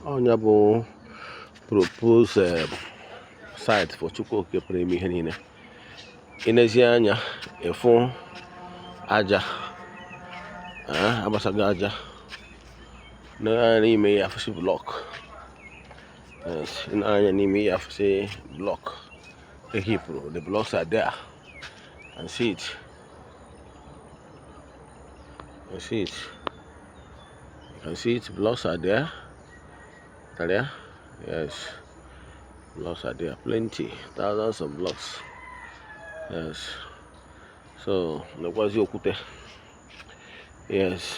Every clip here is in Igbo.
Onye bụ propose site for Chukwuokike Puru ime ihe niile. Inezi anya efu aja agbasago aja n'ime ya afụsị block. Yes, anya n'ime ya afụsị block ehipụrụ. The blocks are there. And see it. You see it. You can see it. Blocks are there. Are there? Yes. Blocks are there. Plenty. Thousands of blocks. Yes. So, Ogbuefi Okute. Yes.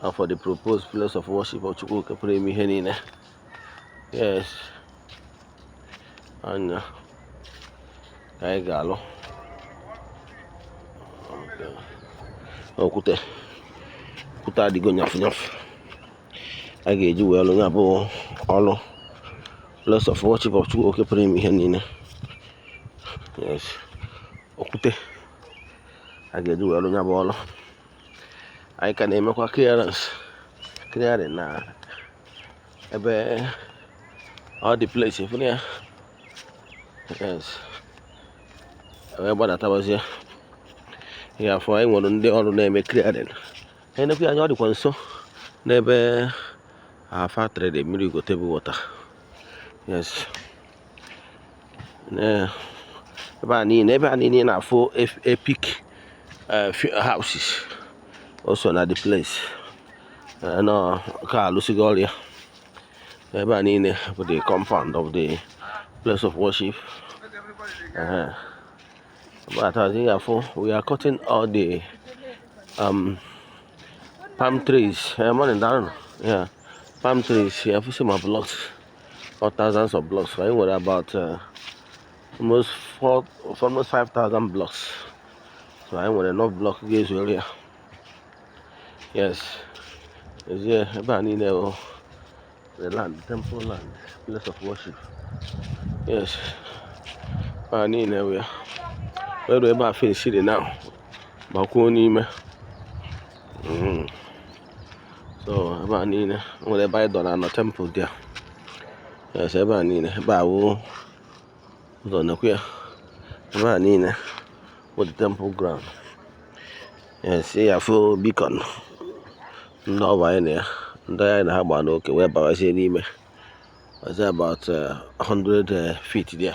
And for the proposed place of worship of Chukwuokike Puru ime ihe niile. Yes. Anya. Anyị ga-alụ. Okwute adịgo nyafụ a ga-eji wee lụ ya bụ ọlụ place of worship of Chukwuokike Puru ime ihe niile. Yes, okwute a ga-eji wee lụ ya bụ ọlụ. Anyị ka na-emekwa clearing na ebe all the place ifụ ya. Yes, ebe gbadatabazie ya afọ anyị nwere ndị ọrụ na-eme clearing. Anyị nekwa anya ọ dịkwa nso n'ebe factory dị mmiri ugochitubelu water. Yes, ebe a niile na-afụ epic houses also na the place. No ka alụsigo ọrụ. Ebe a niile bụ the compound of the place of worship. But as you have, we are cutting all the palm trees. Morning down. Yeah, palm trees. You have some blocks, or thousands of blocks. So I were about almost 5,000 blocks. So I want enough block gates earlier. Yes. Yeah, the land, temple land, place of worship. Yes. We where do I finish it now? Bakuni. So about Nina, when I buy the temple there. Yes, about Nina, about the queer. About Nina with the temple ground. Yes, see a full beacon. No, by there. There I have one okay, where I say Nime. I say about 100 feet there.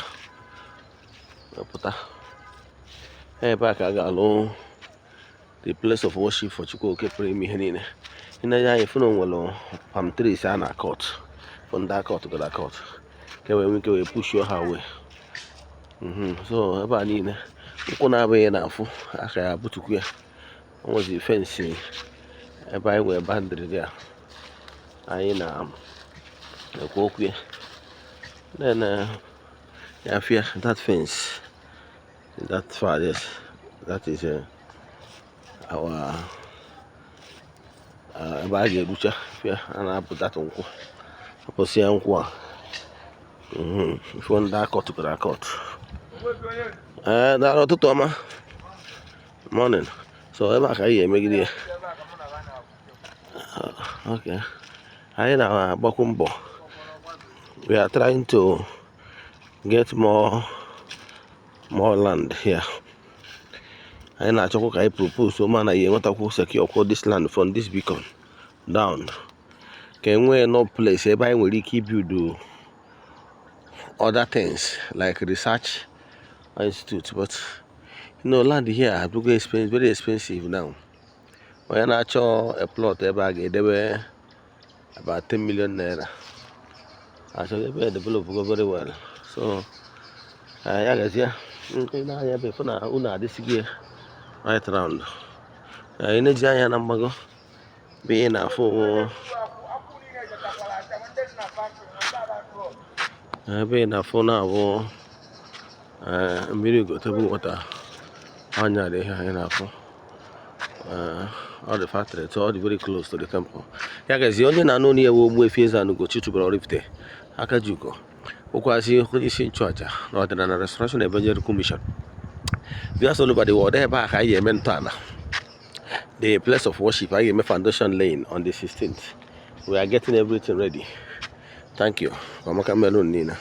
Hey, back I got along the place of worship for Chukwuokike Puru ime ihe niile. Ina if no well palm trees are not cut from that cut to that cut. We can push your way. So about niile ụkwụ na-abụghị n'afụ aka ya butukwu ya. Was the fencing ebe anyị wee bandịrị there. Anyị na ekwu okwu ya. Then yeah, fear that fence. That far, yes, that is our bag of butcher. Yeah, and I put that on. I put see on. If one dark cut to that cut. That auto Toma. Morning. So ever can you make it? Okay. I know Bakumbo. We are trying to get more land here. I propose so man I want to secure this land from this beacon down. Can we no place everybody will keep you do other things like research institute, but land here have to go expensive, very expensive now. When I saw a plot they were about 10 million naira. Actually they develop very well. So yeah guys, yeah. This year right around. In a giant number being a full being a full now. Ugochitubelu water. Anya they enough. All the factory, it's all very close to the temple. Yeah guys, the only known here Ogbuefi Ezeana ugochitubelu Oraifite. Akajuko. Okwasi isi nchụaja n'ọdịnala Restoration Evangelical Mission. Just all over the world, the place of worship, I am a foundation laying on the 16th. we are getting everything ready. Thank you. Amaka Melon Nina.